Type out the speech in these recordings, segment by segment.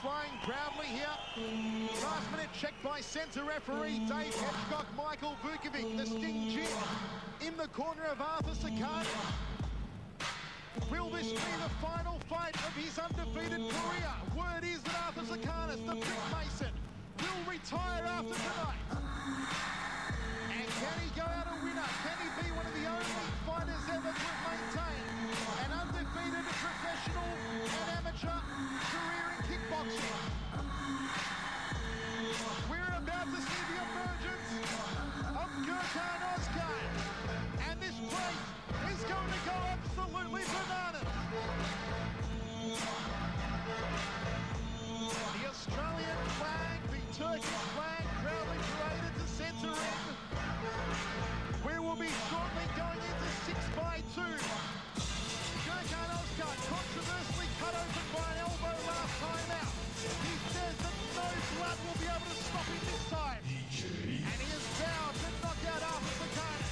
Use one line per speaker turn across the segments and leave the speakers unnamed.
flying proudly here. Last minute check by centre referee Dave Hedgecock. Michael Vukovic, the Sting Jim, in the corner of Arthur Tsakonas. Will this be the final fight of his undefeated career? Word is that Arthur Tsakonas, the Brick Mason, will retire after tonight. And can he go out a winner? Can he be one of the only fighters ever to maintain an undefeated professional and amateur career in kickboxing? We're about to see the emergence of Gurkan Ozkan. And this place is going to go absolutely bananas. The Australian flag, the Turkish flag proudly paraded to centre end. We will be shortly going into 6x2. Gurkan Ozkan controversially cut open by an elbow last time out. He says that no blood will be able to stop him this time. And he has vowed to knock out Arthur Tsakonas.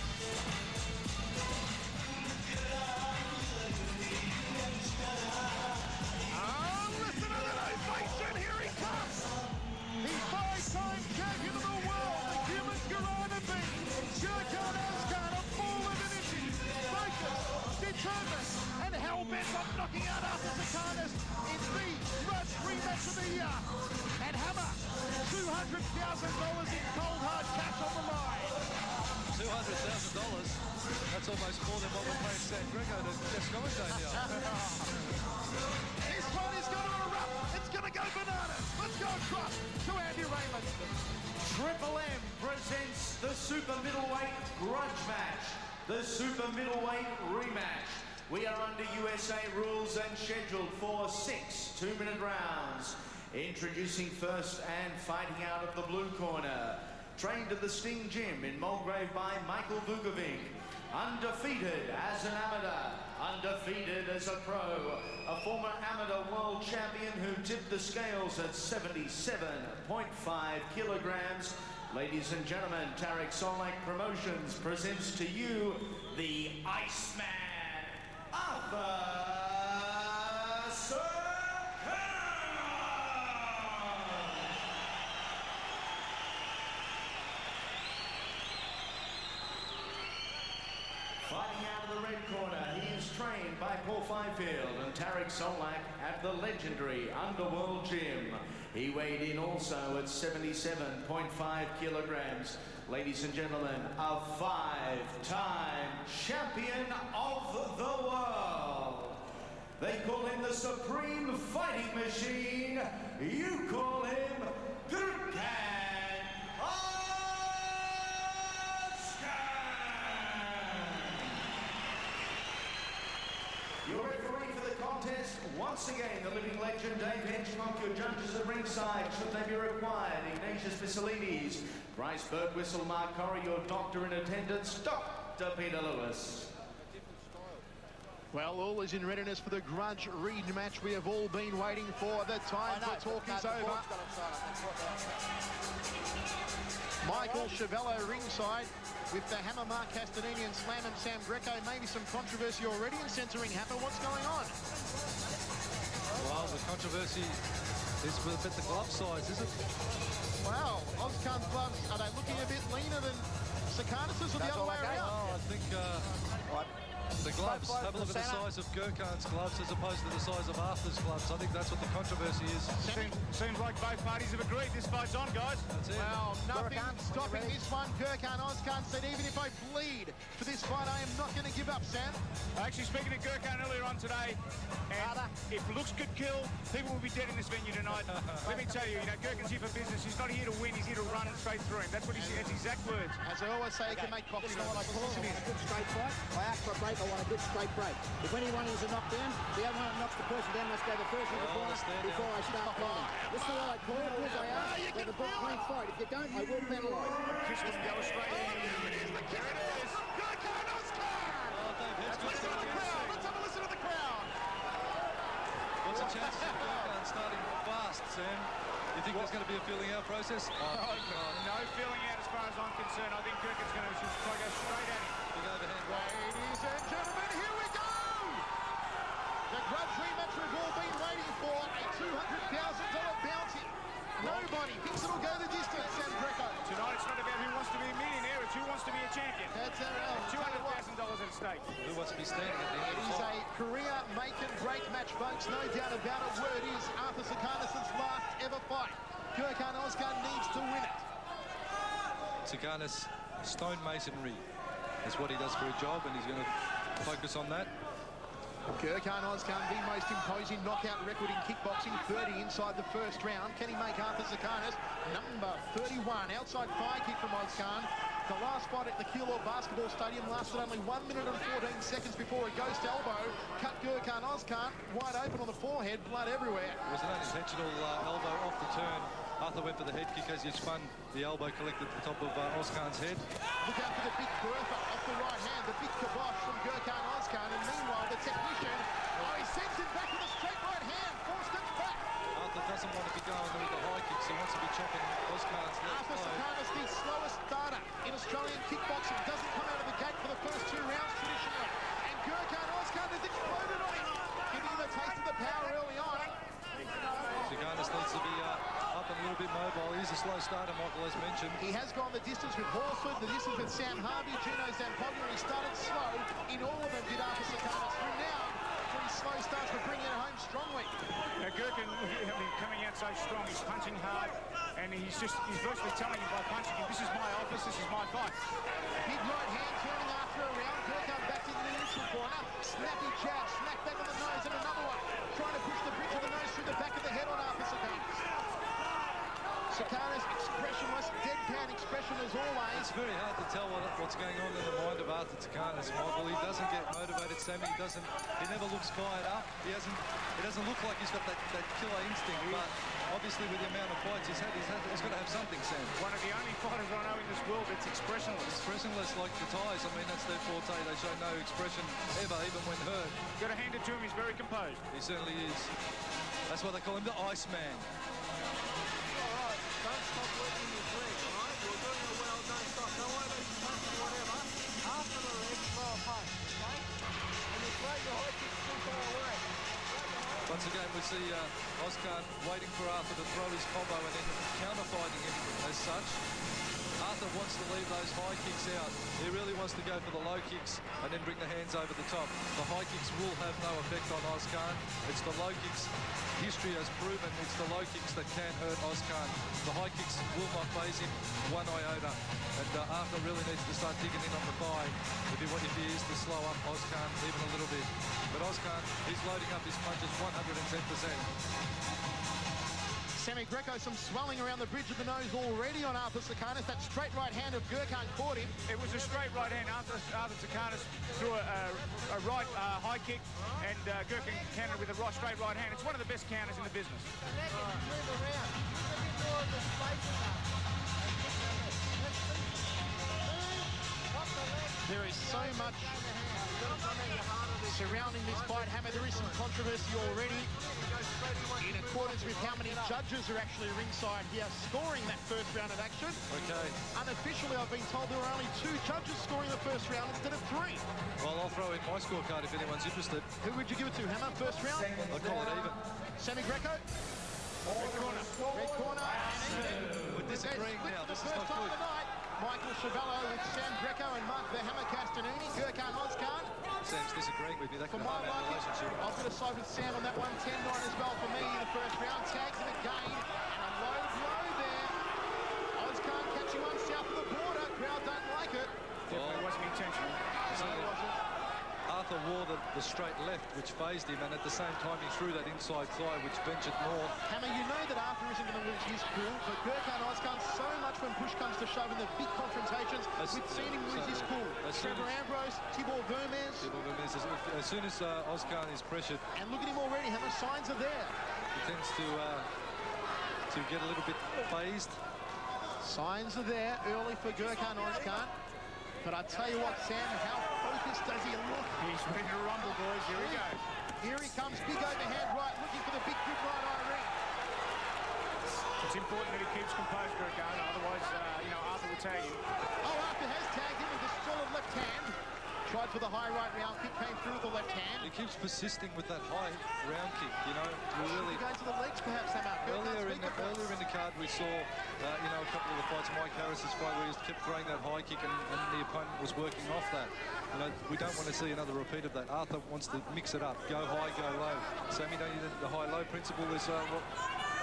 Listen to that ovation, here he comes! The five-time champion of the world, the human Gorilla beast, Gurkan Ozkan, a ball of energy, focused, determined, and hell-bent on knocking out Arthur Tsakonas in the Rush rematch of the year. And hammer, $200,000 in cold hard cash on the line.
$200,000? That's almost more than what we're paying San Greco to Tsakonas here.
This one is going to erupt. It's going to go bananas. Let's go across to Andy Raymond.
Triple M presents the super middleweight grudge match, the super middleweight rematch. We are under USA rules and scheduled for 6 two-minute rounds. Introducing first and fighting out of the blue corner, trained at the Sting Gym in Mulgrave by Michael Vukovic. Undefeated as an amateur, undefeated as a pro, a former amateur world champion who tipped the scales at 77.5 kilograms. Ladies and gentlemen, Tarek Solak Promotions presents to you the Iceman, Arthur Tsakonas. Fighting out of the red corner, he is trained by Paul Fifield and Tarek Solak at the legendary Underworld Gym. He weighed in also at 77.5 kilograms. Ladies and gentlemen, a 5-time champion of the world. They call him the Supreme Fighting Machine. You call him Gurkan Ozkan. Your referee for the contest, once again, the living legend, Dave Hedgecock. Your judges at ringside, should they be required, Ignatius Vissalides, Bryce Birtwistle, Mark Corrie, your doctor in attendance, Dr. Peter Lewis.
Well, all is in readiness for the grudge rematch we have all been waiting for. The time for talk is over. Michael Chavello ringside with the hammer Mark Castanini and Slam and Sam Greco. Maybe some controversy already in centering hammer. What's going on?
Well, the controversy is with the glove size, is it?
Wow, Ozkan's gloves, are they looking a bit leaner than Tsakonas' or the other way around?
Oh, I think the gloves, have a look at the size of Gurkan's gloves as opposed to the size of Arthur's gloves. I think that's what the controversy is.
Seems like both parties have agreed this fight's on, guys.
That's it.
Well, nothing stopping this one. Gurkan Ozkan said, even if I bleed for this fight, I am not going to give up, Sam.
Actually, speaking to Gurkan earlier on today, and if looks could kill, people will be dead in this venue tonight. Let me tell you, Gurkan's here for business. He's not here to win. He's here to run straight through him. That's what he said. That's exact words.
As I always say, he can make coffee.
This is what I call it. I want a good straight fight. I ask for a break. I want a good straight break. If anyone is a knockdown, the other one that knocks the person down must go the first in the corner before I start fighting. This is what I call it. As I ask, let the book clean fight. If you don't, I will penalise.
Kiss them, go straight in.
Here it is. Gurkan Ozkan! Let's listen to the crowd. Let's have a listen to the crowd.
What's the chances of Gurkan starting fast, Sam? You think there's going to be a feeling out process?
No feeling out as far as I'm concerned. I think Gurkan's going to try to go straight at him.
Big overhand right.
Ladies and gentlemen, here we go! The grudge rematch we've all been waiting for. A $200,000 Makes no doubt about it. Word is Arthur Tsakonas' last ever fight. Gurkan Ozkan needs to win it.
Tsakonas, stonemasonry is what he does for a job, and he's going to focus on that.
Gurkan Ozkan, the most imposing knockout record in kickboxing, 30 inside the first round. Can he make Arthur Tsakonas? Number 31, outside thigh kick from Ozkan. The last fight at the Keilor Basketball Stadium lasted only 1 minute and 14 seconds before a ghost elbow cut Gurkan Ozkan wide open on the forehead, blood everywhere.
It was an unintentional elbow off the turn. Arthur went for the head kick as he spun. The elbow collected the top of Ozkan's head.
Look out for the big bertha off the right hand, the big kibosh from Gurkan Ozkan, and meanwhile the technician, he sends him back with a straight right hand, 4 steps back.
Arthur doesn't want to be going with the high kicks, he wants to be chopping Ozkan's left
Arthur
side.
Tsakonas, the slowest starter in Australian kickboxing, doesn't come out of the gate for the first 2 rounds traditionally. And Gurkan Ozkan has exploded on him, giving him a taste of the power early on.
Tsakonas needs to be up and a little bit mobile. He's a slow starter, Michael, as mentioned.
He has gone the distance with Horsford, the distance with Sam Harvey, Gino Zampogna. He started slow in all of them, did Arthur Tsakonas. From now, pretty slow starts, but bringing it home strongly.
Now, Gurkan, coming out so strong, he's punching hard, and he's virtually telling him by punching him, this is my office, this is my fight.
Big right hand turning after a round. Gurkan back into the neutral corner. Snappy jab, smack back on the nose, and another one. Trying to push the bridge of the nose through the back of the head on Arthur Tsakonas. Tsakonas, expressionless, deadpan expression as always.
It's very hard to tell what's going on in the mind of Arthur Tsakonas, Michael. He doesn't get motivated, Sammy. He never looks fired up. It doesn't look like he's got that killer instinct, but obviously with the amount of fights he's got to have something, Sam.
One of the only fighters I know in this world that's expressionless.
Expressionless like the Thais. I mean, that's their forte. They show no expression ever, even when hurt.
Got to hand it to him, he's very composed.
He certainly is. That's why they call him the Iceman.
Don't stop working your leg, all right? You're doing it well, don't stop. Don't worry about your punches or whatever. After the leg, throw a punch, okay? And you throw your high kicks too far away.
Once again, we see Ozkan waiting for Arthur to throw his combo and then counter-fighting him as such. Arthur wants to leave those high kicks out. He really wants to go for the low kicks and then bring the hands over the top. The high kicks will have no effect on Ozkan. It's the low kicks. History has proven it's the low kicks that can hurt Ozkan. The high kicks will not phase him one iota. And Arthur really needs to start digging in on the thigh if he is to slow up Ozkan even a little bit. But Ozkan, he's loading up his punches 110%.
Sammy Greco, some swelling around the bridge of the nose already on Arthur Tsakonas. That straight right hand of Gurkan caught him.
It was a straight right hand. Arthur Tsakonas threw a right high kick, and Gurkan countered with a straight right hand. It's one of the best counters in the business.
Move around. Move a bit more of the space in that.
There is so much surrounding this fight, Hammer. There is some controversy already in accordance with how many judges are actually ringside here scoring that first round of action.
Okay.
Unofficially, I've been told there are only 2 judges scoring the first round instead of 3.
Well, I'll throw in my scorecard if anyone's interested.
Who would you give it to, Hammer? First round?
I'll call it even.
Sammy Greco?
Red corner.
Red corner.
We're disagreeing now. This is not good.
Michael Chavello with Sam Greco and Mark the Hammer Castanuni. Gurkan Ozkan.
Sam's disagreeing with me. That
For
could
my
harm our
liking,
relationship.
I've got to side with Sam on that one. 10-9 as well for me in the first round. Tags him again. And a low blow there. Ozkan catching one south of the border. Crowd don't like it.
Definitely wasn't intentional.
No, it wasn't.
Arthur wore the straight left, which phased him, and at the same time he threw that inside thigh, which ventured north.
Hammer, you know that Arthur isn't going to lose his cool, but Gurkan Ozkan, so much when push comes to shove in the big confrontations, we've seen him lose his cool. Trevor Ambrose, Tibor Vermes.
As soon as Ozkan is pressured,
and look at him already, Hammer, signs are there.
he tends to get a little bit phased.
Signs are there early for Gurkan Ozkan. But I tell you what, Sam, how focused does he look?
He's ready to rumble, boys. Here he goes.
Here he comes, big overhand right, looking for the big good right eye ring.
It's important that he keeps composed, Gurkan, otherwise, Arthur will tag him.
Oh, Arthur has tagged him with a solid left hand. Tried for the high right round kick, came through with the left hand.
He keeps persisting with that high round kick, you know.
Really going to the legs, perhaps, Hammer.
Earlier in the card, we we saw, a couple of the fights, Mike Harris's fight, where he kept throwing that high kick and the opponent was working off that. We don't want to see another repeat of that. Arthur wants to mix it up. Go high, go low. Sammy, don't you think the high-low principle is what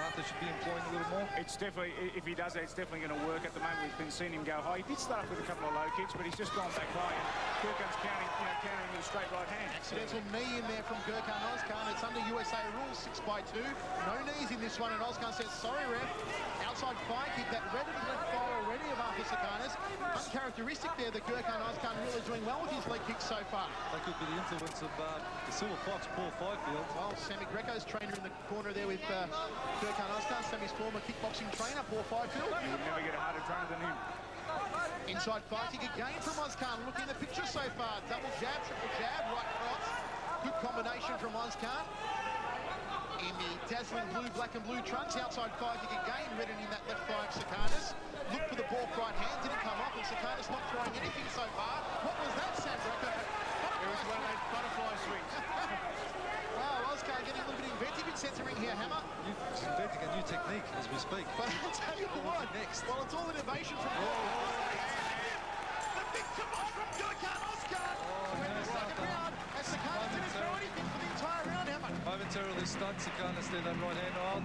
Arthur should be employing a little more?
It's definitely, if he does that, it's definitely going to work. At the moment, we've been seeing him go high. He did start with a couple of low kicks, but he's just gone back high. And Gurkan's countering with a straight right hand.
Accidental knee in there from Gurkan Ozkan. It's under USA rules, 6x2. No knees in this one, and Ozkan says, sorry, ref. Outside fire kick, that red and left fire already of Arthur Tsakonas. Uncharacteristic there that Gurkan Ozkan really doing well with his leg kicks so far.
That could be the influence of the Silver Fox, Paul Fifield.
Well, Sammy Greco's trainer in the corner there with Gurkan Ozkan, Sammy's former kickboxing trainer, Paul Fifield.
You'll never get a harder trainer than him.
Inside fire kick again from Ozkan. Looking at the picture so far. Double jab, triple jab, right cross. Good combination from Ozkan. In the dazzling blue, black and blue trunks. Outside fire kick again, reddening that left thigh of Tsakonas. Looked for the ball right hand, didn't come off, and Tsakonas not throwing anything so far. What was that, Sam Greco?
It was one of those butterfly swings.
Wow, Ozkan getting a little bit inventive in centering here, Hammer.
He's inventing a new technique as we speak.
But I'll tell you what,
next.
Well, it's all innovation from the big kabosh from Gurkan Ozkan. We're in the second round, and Tsakonas didn't throw anything for the entire round, Hammer.
Momentarily stunned Tsakonas there, that right hand.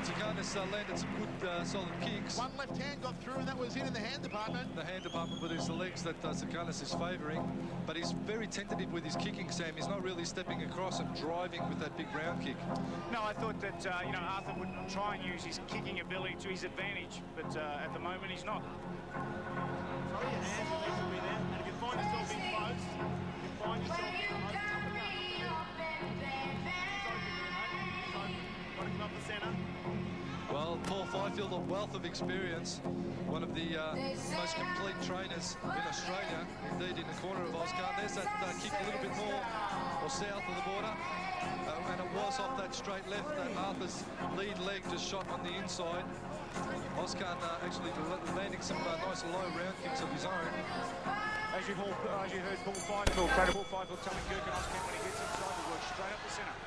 Tsakonas landed some good, solid kicks.
One left hand got through, and that was it in the hand department.
The hand department, but it's the legs that Tsakonas is favouring. But he's very tentative with his kicking, Sam. He's not really stepping across and driving with that big round kick.
No, I thought that, Arthur would try and use his kicking ability to his advantage, but at the moment he's not.
Throw your hands and legs will be there. And if you find yourself in close, got the centre.
Well, Paul Fifield, a wealth of experience, one of the most complete trainers in Australia, indeed in the corner of Ozkan. There's that kick a little bit more or south of the border, and it was off that straight left that Arthur's lead leg just shot on the inside. Ozkan actually landing some nice low round kicks of his own.
As you heard Paul Fifield telling Gurkan Ozkan when he gets inside to work straight up the centre.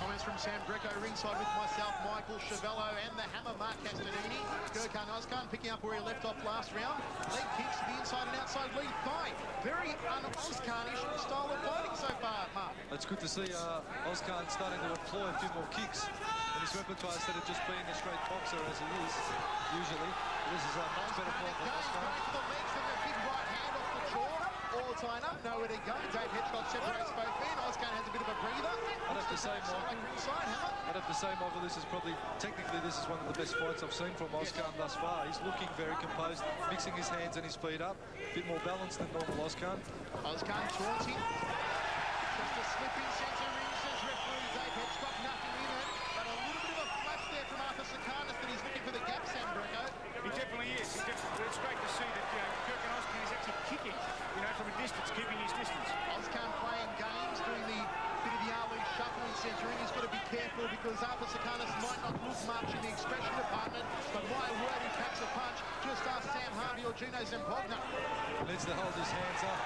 Comments from Sam Greco ringside with myself, Michael Chavello, and the hammer Mark Castanini. Gurkan Ozkan picking up where he left off last round. Leg kicks to the inside and outside lead thigh. Very un-Ozkanish style of fighting so far, Mark.
It's good to see Ozkan starting to employ a few more kicks in his repertoire instead of just being a straight boxer as he is usually. This is a much better fight for Ozkan.
Going for the legs and a big right hand off the jaw. All tying up, nowhere to go. Dave Hitchcock separates both men. Ozkan has a bit of a breather.
I'd have to say, Michael, this is probably, technically, this is one of the best fights I've seen from Ozkan thus far. He's looking very composed, mixing his hands and his feet up. A bit more balanced than normal Ozkan.
Ozkan taunting. Just a slip in centre ring, says referee Dave Hitchcock. Nothing in it. But a little bit of a flash there from Arthur Tsakonas that he's looking for the gap, Sam Greco.
He definitely is. It's great to see that Gurkan Ozkan is actually kicking, from a distance, keeping his distance.
Ozkan playing games, doing the bit of the Ali shuffle in centering. He's got to be careful because Arthur Tsakonas might not look much in the expression department, but my word, he packs a punch. Just ask Sam Harvey or Gino Zempogna.
Needs to hold his hands up.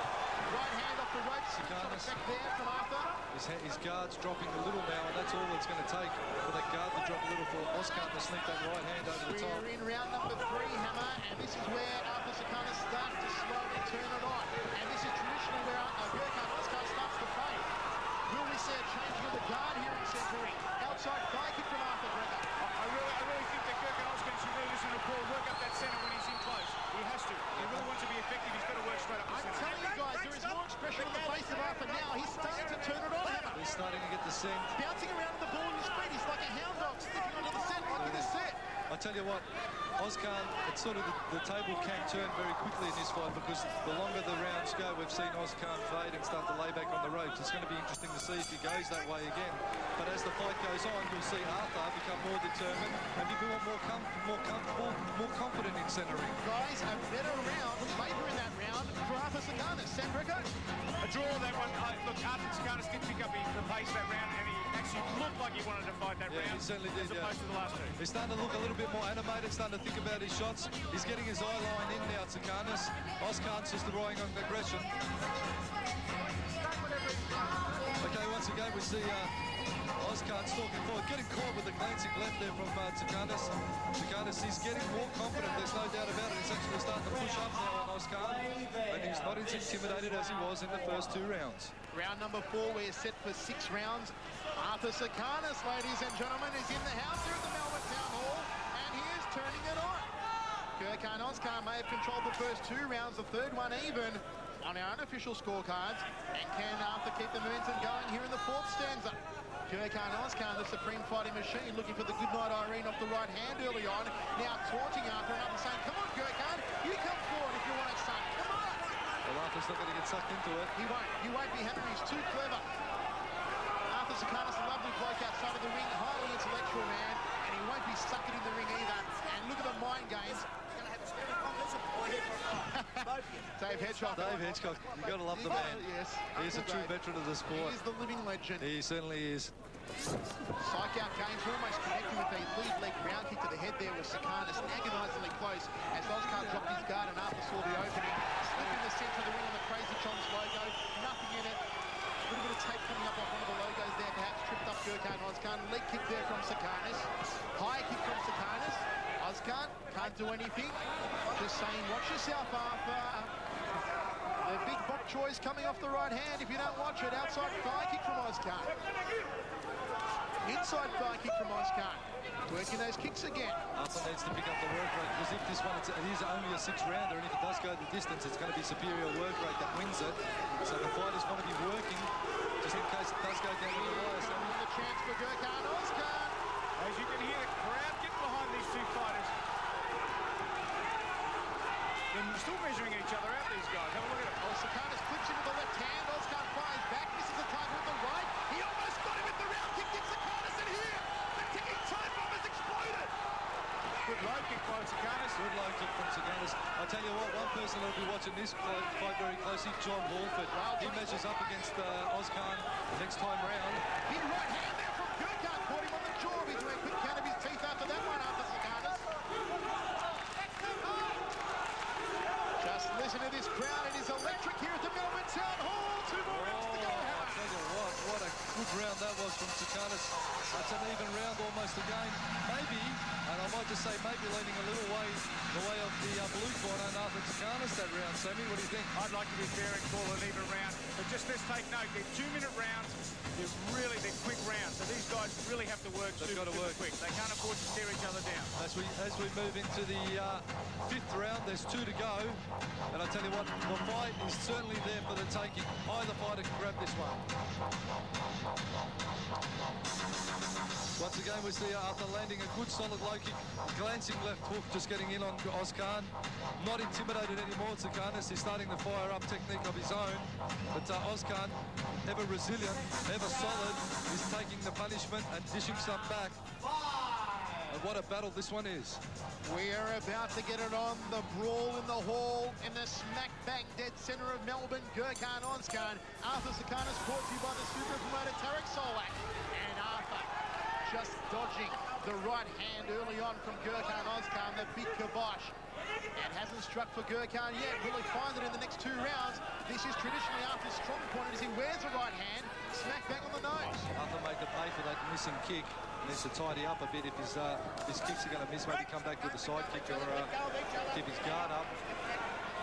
Right hand off the ropes.
Tsakonas.
Back there from Arthur.
His guard's dropping a little now, and that's all it's going to take for that guard to drop a little for Ozkan to sneak that right hand over the top.
We're in round number 3, Hammer, and this is where Arthur Tsakonas starts to slowly turn it on. And this is traditionally where Gurkan Ozkan starts to fade. Will we see a change of the guard here in centering? Outside thigh kick from Arthur Greco.
I really think that Gurkan Ozkan should really listen to Paul, work up that centre when he's in close. He has to. He really wants to be effective. He's got to work straight up the
I'm
centre.
telling you guys, there is more expression on the face of Arthur now. He's starting to turn it on, Hammer.
He's starting to get the scent.
Bouncing around the ball in his feet. He's like a hound dog sticking onto the scent like in this set.
I tell you what, Ozkan, it's sort of the table can turn very quickly in this fight because the longer the rounds go, we've seen Ozkan fade and start to lay back on the ropes. It's going to be interesting to see if he goes that way again. But as the fight goes on, you'll see Arthur become more determined and become more comfortable, more confident in centering.
Guys, a better round later in that round for Arthur Tsakonas. Sam Greco.
A draw that one. Look, Arthur Tsakonas did pick up the pace that round, and he actually looked like he wanted to fight that round.
He certainly did,
as opposed to the last two.
He's starting to look a little bit more animated, starting to think about his shots. He's getting his eye line in now, Tsakonas. Ozkan's just relying on aggression. Okay, once again, we see Ozkan stalking forward, getting caught with the glancing left there from Tsakonas. Tsakonas, he's getting more confident, there's no doubt about it. He's actually starting to push up now on Ozkan, and he's not as intimidated as he was in the first 2 rounds.
Round number 4, we're set for 6 rounds. Arthur Tsakonas, ladies and gentlemen, is in the house here at the Melbourne Town Hall, and he is turning it on. Gurkan Ozkan may have controlled the first 2 rounds, the third one even on our unofficial scorecards. And can Arthur keep the momentum going here in the 4th stanza? Gurkan Ozkan, the supreme fighting machine, looking for the goodnight Irene off the right hand early on. Now taunting Arthur and Arthur saying, come on, Gurkan, you come forward if you want it, son. Come on.
Well, Arthur's not going to get sucked into it.
He won't. He won't be, Henry. He's too clever. Arthur Tsakonas, a lovely bloke outside of the ring, highly intellectual man, and he won't be sucking in the ring either. And look at the mind games. Dave Hedgecock.
Dave Hedgecock, you got to love the man.
Yes.
He's a true veteran of the sport.
He is the living legend.
He certainly is.
Psych out games, almost connecting with the lead leg ground kick to the head there with Tsakonas, agonisingly close as Ozkan dropped his guard and Arthur saw the opening. Slip in the centre of the ring on the Crazy Chomps logo, nothing in it. A little bit of tape coming up off one of the logos there, perhaps tripped up Gurkan Ozkan. Leg kick there from Tsakonas. High kick from Tsakonas. Ozkan can't do anything. Just saying, watch yourself, Arthur. The big bok choi's coming off the right hand. If you don't watch it, outside thigh kick from Ozkan. Inside thigh kick from Ozkan. Working those kicks again.
Arthur needs to pick up the work rate, because if this one, it is only a 6-rounder, and if it does go the distance, it's going to be superior work rate that wins it. So the fighters want to be working, just in case it does go down to the wire. So
the chance for Gurkan Ozkan.
As you can hear, the crowd get behind these 2 fighters. They're still measuring each other out, these guys. Have a look at it.
Tsakonas clips him with the left hand. Ozkan fires back, misses the target with the right. He almost got him with the round kick. Gets Tsakonas in here. The ticking time bomb has exploded.
Good low kick by Tsakonas.
good low kick from Tsakonas. I'll tell you what, one person that'll be watching this fight very closely, John Walford. He measures up against Ozkan next time round.
Big right hand there from Gurkan. Caught him on the jaw. He's doing a quick count of his teeth after that one, after Tsakonas. Just listen to this crowd. It is electric here at the Melbourne Town Hall. 2 more rounds to go.
I'll tell you what a good round that was from Tsakonas. It's an even round almost again. Maybe, and I might just say maybe leaning a little way the way of the blue corner and Arthur Tsakonas that round. Sammy, what do you think?
I'd like to be fair and call it an even round. But just let's take note, they're 2-minute rounds. They're quick rounds. So these guys really have to work super quick. They can't afford to tear each other down.
As we move into the 5th round, there's 2 to go. And I tell you what, the fight is certainly there for the taking. Either fighter can grab this one. Once again, we see Arthur landing a good solid low kick, glancing left hook, just getting in on Ozkan. Not intimidated anymore, Tsakonas. He's starting to fire up technique of his own. But Ozkan, ever resilient, ever solid, is taking the punishment and dishing some back. And what a battle this one is.
We are about to get it on. The brawl in the hall in the smack bang dead centre of Melbourne. Gurkan Ozkan. Arthur Tsakonas brought to you by the super promoter Tarek Solak. And Arthur just dodging the right hand early on from Gurkan Ozkan, the big kibosh. And hasn't struck for Gurkan yet. Will he find it in the next 2 rounds? This is traditionally Arthur's strong point as he wears the right hand. Smack bang on the nose.
Arthur made the pay for that missing kick. Needs to tidy up a bit if his kicks are going to miss. Maybe come back with a side kick or keep his guard up.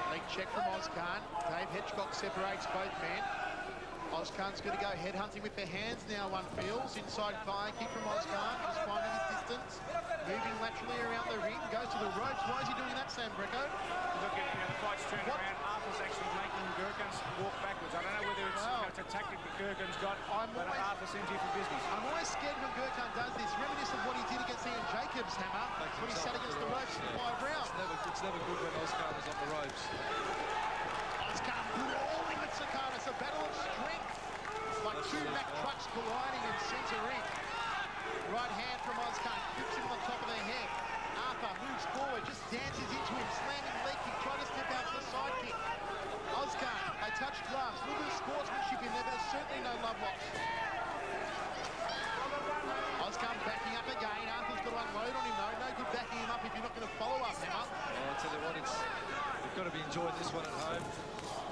Leg check from Ozkan. Dave Hedgecock separates both men. Ozkan's going to go headhunting with the hands now, one feels. Inside thigh kick from Ozkan, just finding his distance. Moving laterally around the ring, goes to the ropes. Why is he doing that, Sam Greco?
Look, the fight's turning around. Arthur's actually making Gurkan's walk backwards. I don't know whether it's a tactic that Gurkan's got, but Arthur seems here for business.
I'm always scared when Gurkan does this. Reminiscent of what he did against Ian Jacobs' hammer when he sat against the ropes for 5 rounds.
It's never good when Ozkan is on the ropes.
Ozkan brawling with Tsakonas, a battle of strength. Like 2 Mack trucks colliding in centre ring. Right hand from Ozkan, grips him on the top of the head. Arthur moves forward, just dances into him, slamming leg kick, trying to step out to the side kick. Ozkan, they touch gloves. Look at the sportsmanship in there, but there's certainly no love lost. Ozkan backing up again. Arthur's got to unload on him though. No good backing him up if you're not going to follow up him up.
Well, I'll tell you what, you've got to be enjoying this one at home.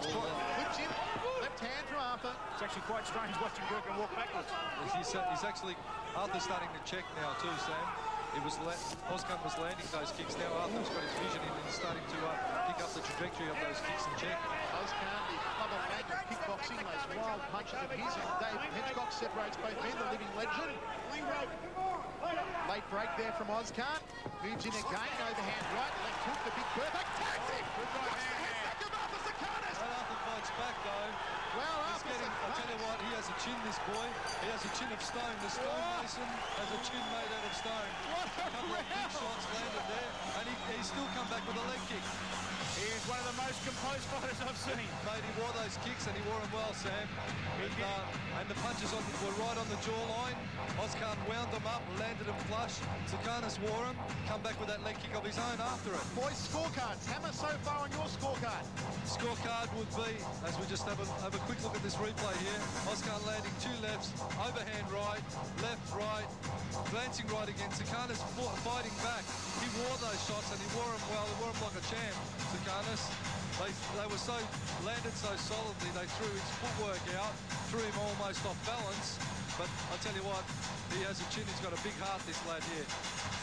Flips him. Left hand from Arthur.
It's actually quite strange watching Gurkan walk backwards.
He's actually Arthur's starting to check now too, Sam. Ozkan was landing those kicks. Now Arthur's got his vision in and he's starting to pick up the trajectory of those kicks and check.
Ozkan, the club of mag of kickboxing, those wild punches of his, and Dave Hedgecock separates both men, the living legend. Late break there from Ozkan. Moves in again, overhand right, left hook, the big Bertha tags him. Good right hand back of Arthur Tsakonas.
And Arthur fights back though.
Well,
He's getting, I'll tell you what, he has a chin, this boy. He has a chin of stone. The stonemason has a chin made out of stone.
What a
couple of big shots landed there, and he's still come back with a leg kick.
He is one of the most composed fighters I've seen.
Mate, he wore those kicks and he wore them well, Sam. And the punches were right on the jawline. Ozkan wound them up, landed them flush. Tsakonas wore them, come back with that leg kick of his own after it.
Boys, scorecards. Hammer so far on your scorecard.
Scorecard would be, as we just have a quick look at this replay here, Ozkan landing two lefts, overhand right, left right, glancing right again. Tsakonas fighting back. He wore those shots and he wore them well. He wore them like a champ. Tsakonas, they were so landed so solidly. They threw his footwork out, threw him almost off balance. But I tell you what, he has a chin. He's got a big heart, this lad here,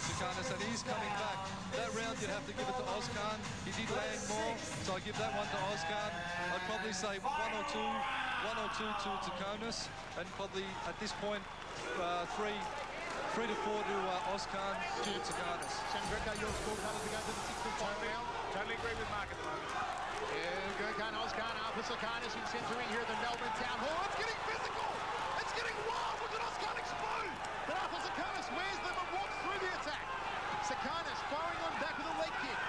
Tsakonas, and he's coming back. That round you'd have to give it to Ozkan. He did land more, so I give that one to Ozkan. I'd probably say one or two to Tsakonas, and probably at this point 3 to 4 to Ozkan, 2 to Tsakonas.
Sam Greco, your scorecard as we go to the 6th and final round.
Totally agree with Mark at the moment.
Yeah, Gurkan Ozkan, Arthur Tsakonas in centering here at the Melbourne Town Hall. It's getting physical. It's getting wild. Look at Ozkan explode. But Arthur Tsakonas wears them and walks through the attack. Tsakonas firing on back with a leg kick.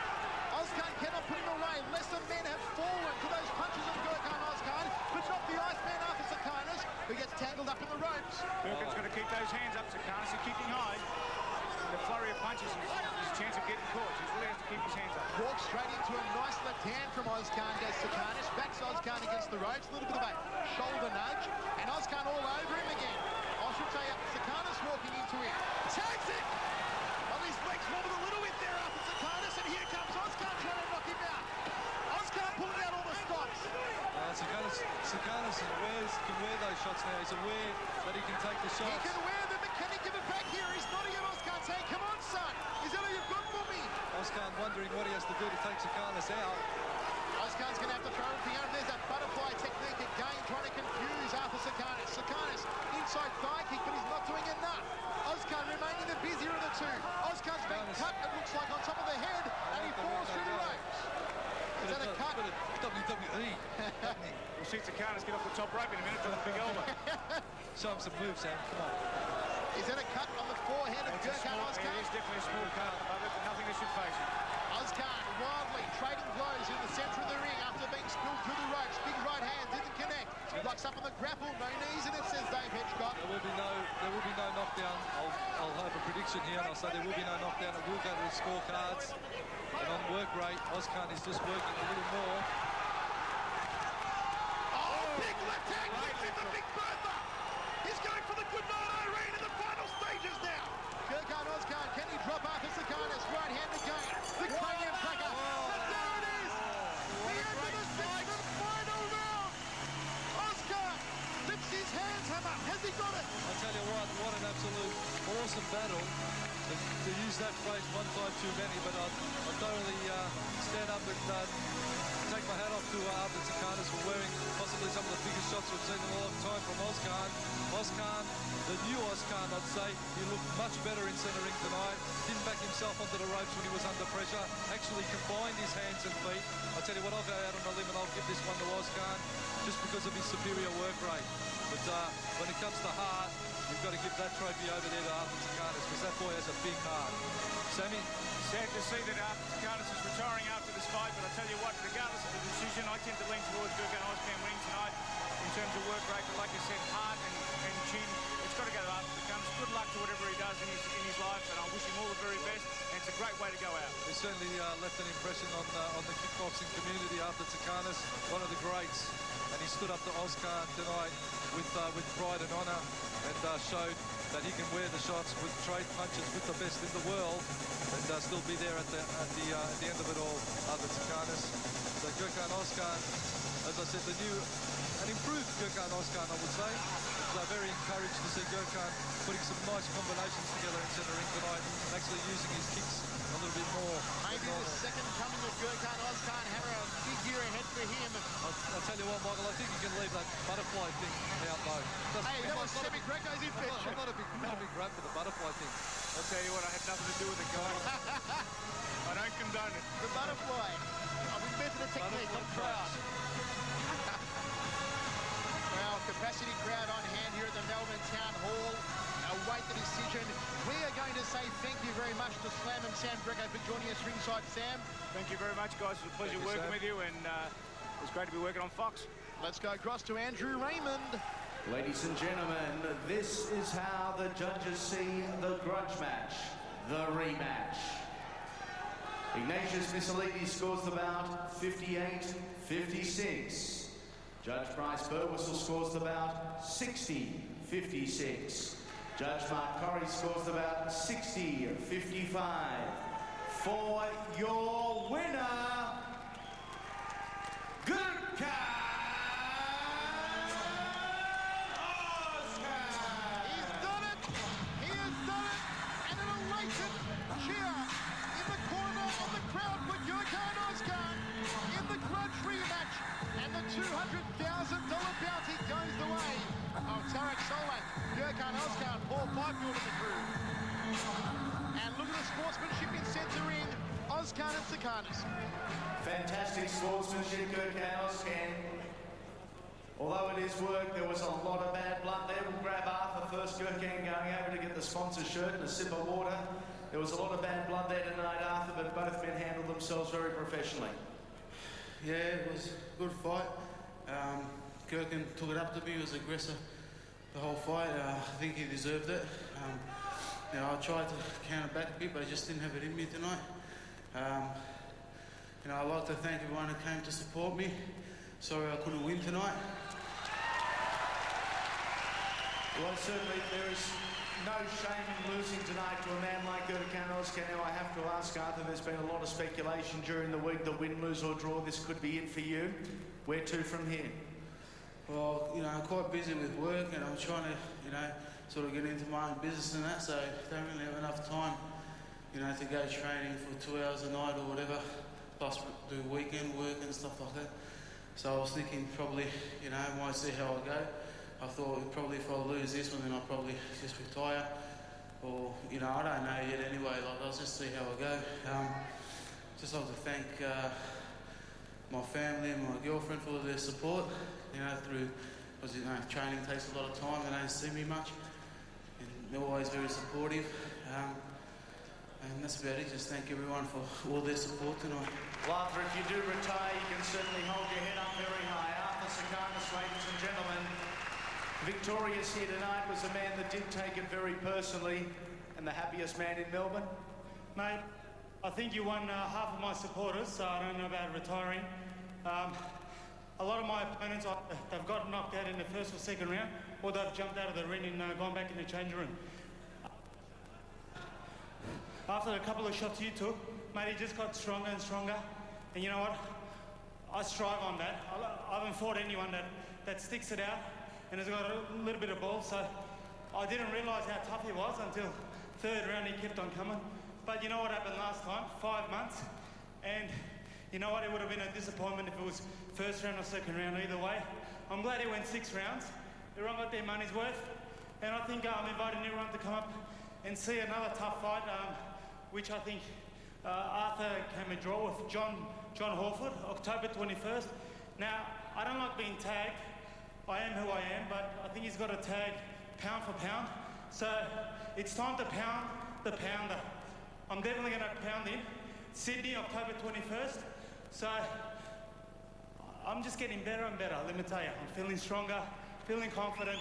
Ozkan cannot put him away. Lesser men have fallen to those punches of Gurkan Ozkan, but not the Iceman Arthur Tsakonas, who gets tangled up in the ropes.
Gurkan's got to keep those hands up. Tsakonas is keeping high. The flurry of punches is his chance of getting caught. He really has to keep his hands up.
Walks straight into a nice left hand from Ozkan, goes Tsakonas, backs Ozkan against the ropes, a little bit of a shoulder nudge, and Ozkan all over him again. I should say Tsakonas walking into him. Tags him! Well, his legs wobbled a little bit there after Tsakonas, and here comes Ozkan trying to knock him out. Ozkan pulling out all the stops.
Tsakonas can wear those shots now. He's aware that he can take the shots.
He can wear them, but can he give it back here? He's nodding at Ozkan saying, come on, son. Is that all you've got for me?
Ozkan wondering what he has to do to take Tsakonas out.
Ozkan's going to have to throw everything out. There's that butterfly technique again, trying to confuse Arthur Tsakonas. Tsakonas, inside thigh kick, but he's not doing enough. Ozkan remaining the busier of the two. Ozkan's been cut, it looks like, on top of the head, and he falls through the ropes. Is that a cut?
WWE.
We'll see Tsakonas get off the top rope in a minute for the big elbow.
Show him some moves, Sam. Come on.
Is that a cut on the forehead of Gurkan Ozkan?
It is definitely a small cut above it, but nothing that should phase him.
Ozkan wildly trading blows in the centre of the ring after being spilled through the ropes. Big right hand, didn't connect. Blocks up on the grapple, no knees in it, says Dave Hedgecock.
There will be no knockdown. I'll have a prediction here, and I'll say there will be no knockdown. It will go to the scorecards. And on work rate, Ozkan is just working a little more.
Oh, big left hand kicks in the big Bertha. He's going for the good night Irene in the final stages now. Gurkan Ozkan, can he drop Arthur Tsakonas? Right hand again. The cranium cracker. And there it is. The end of the 6th and final round. Ozkan lifts his hands, Hammer. Has he got it?
I tell you what an absolute awesome battle. To use that phrase one time too many, but I'd thoroughly stand up and take my hat off to Arthur Tsakonas for wearing possibly some of the biggest shots we've seen in a long time from Ozkan. Ozkan, the new Ozkan, I'd say, he looked much better in centering tonight. Didn't back himself onto the ropes when he was under pressure. Actually combined his hands and feet. I tell you what, I'll go out on a limb and I'll give this one to Ozkan just because of his superior work rate. But when it comes to heart, you've got to give that trophy over there to Arthur Tsakonas because that boy has a big heart. Sammy?
Sad to see that Arthur Tsakonas is retiring after this fight, but I tell you what, regardless of the decision, I tend to lean towards Gurkan Ozkan winning tonight in terms of work rate. But like I said, heart and chin, it's got to go to Arthur Tsakonas. Good luck to whatever he does in his life, and I wish him all the very best. And it's a great way to go out.
He certainly left an impression on the kickboxing community. Arthur Tsakonas, one of the greats, and he stood up to Ozkan tonight with pride and honour, and showed that he can wear the shots with trade punches with the best in the world, and still be there at the end of it all. Arthur Tsakonas, so Gurkan Ozkan, as I said, an improved Gurkan Ozkan, I would say. So very encouraged to see Gurkan putting some nice combinations together in centre ring tonight, and actually using his kicks a little bit more.
Maybe the second coming of Gurkan Ozkan. Have a big year ahead for him.
I'll tell you what, Michael, I think you can leave that butterfly thing out though.
Hey, that was Semi-Greco's invention.
I'm not a big rap for the butterfly thing.
I'll tell you what, I had nothing to do with it, guys. I don't condone it.
The butterfly. We invented a technique, I'm proud. Well, capacity crowd on hand here at the Melbourne Town Hall. Await the decision. We are going to say thank you very much to Slam and Sam Greco for joining us ringside. Sam.
Thank you very much, guys. It was a pleasure working with you, and it was great to be working on Fox.
Let's go across to Andrew Raymond.
Ladies and gentlemen, this is how the judges see the grudge match, the rematch. Ignatius Missoliti scores the bout 58-56. Judge Bryce Burwhistle scores the bout 60-56. Judge Mark Corrie scores the bout 60-55. For your winner, Gurkan Ozkan!
He's done it! He has done it! And an elated cheer in the corner of the crowd for Gurkan Ozkan in the grudge rematch. And the $200,000 bounty goes the way of Tarek Solak, Gurkan Ozkan, Paul Fifield and the crew. And look at the sportsmanship in centre ring, Ozkan and Tsakonas.
Fantastic sportsmanship, Gurkan Ozkan. Although it is work, there was a lot of bad blood there. We'll grab Arthur first. Gurkan going over to get the sponsor shirt and a sip of water. There was a lot of bad blood there tonight, Arthur, but both men handled themselves very professionally.
Yeah, it was a good fight. Gurkan took it up to me. He was aggressive the whole fight. I think he deserved it. I tried to counter back a bit, but I just didn't have it in me tonight. I'd like to thank everyone who came to support me. Sorry I couldn't win tonight.
Well, certainly there is no shame in losing tonight to a man like Gurkan Ozkan. Now, I have to ask Arthur, there's been a lot of speculation during the week that win, lose or draw, this could be it for you. Where to from here?
Well, I'm quite busy with work and I'm trying to, sort of get into my own business and that, so I don't really have enough time, to go training for 2 hours a night or whatever, plus do weekend work and stuff like that. So I was thinking probably, I might see how I go. I thought probably if I lose this one, then I'll probably just retire. Or, I don't know yet anyway, I'll just see how I go. Just like to thank my family and my girlfriend for their support, because training takes a lot of time, they don't see me much, and they're always very supportive. And that's about it, just thank everyone for all their support tonight.
Well, Arthur, if you do retire, you can certainly hold your head up very high. Arthur Tsakonas, ladies and gentlemen, victorious here tonight was a man that did take it very personally, and the happiest man in Melbourne.
Mate, I think you won half of my supporters, so I don't know about retiring. A lot of my opponents, they've got knocked out in the first or second round, or they've jumped out of the ring and gone back in the changing room. After a couple of shots you took, mate, he just got stronger and stronger. And you know what? I strive on that. I haven't fought anyone that sticks it out and has got a little bit of ball, so I didn't realise how tough he was until third round he kept on coming. But you know what happened last time? 5 months. And you know what? It would have been a disappointment if it was first round or second round either way. I'm glad he went 6 rounds. Everyone got their money's worth. And I think I'm inviting everyone to come up and see another tough fight, which I think Arthur came a draw with John Horford, October 21st. Now, I don't like being tagged. I am who I am, but I think he's got to tag pound for pound. So it's time to pound the pounder. I'm definitely going to pound him. Sydney, October 21st. So I'm just getting better and better, let me tell you. I'm feeling stronger, feeling confident.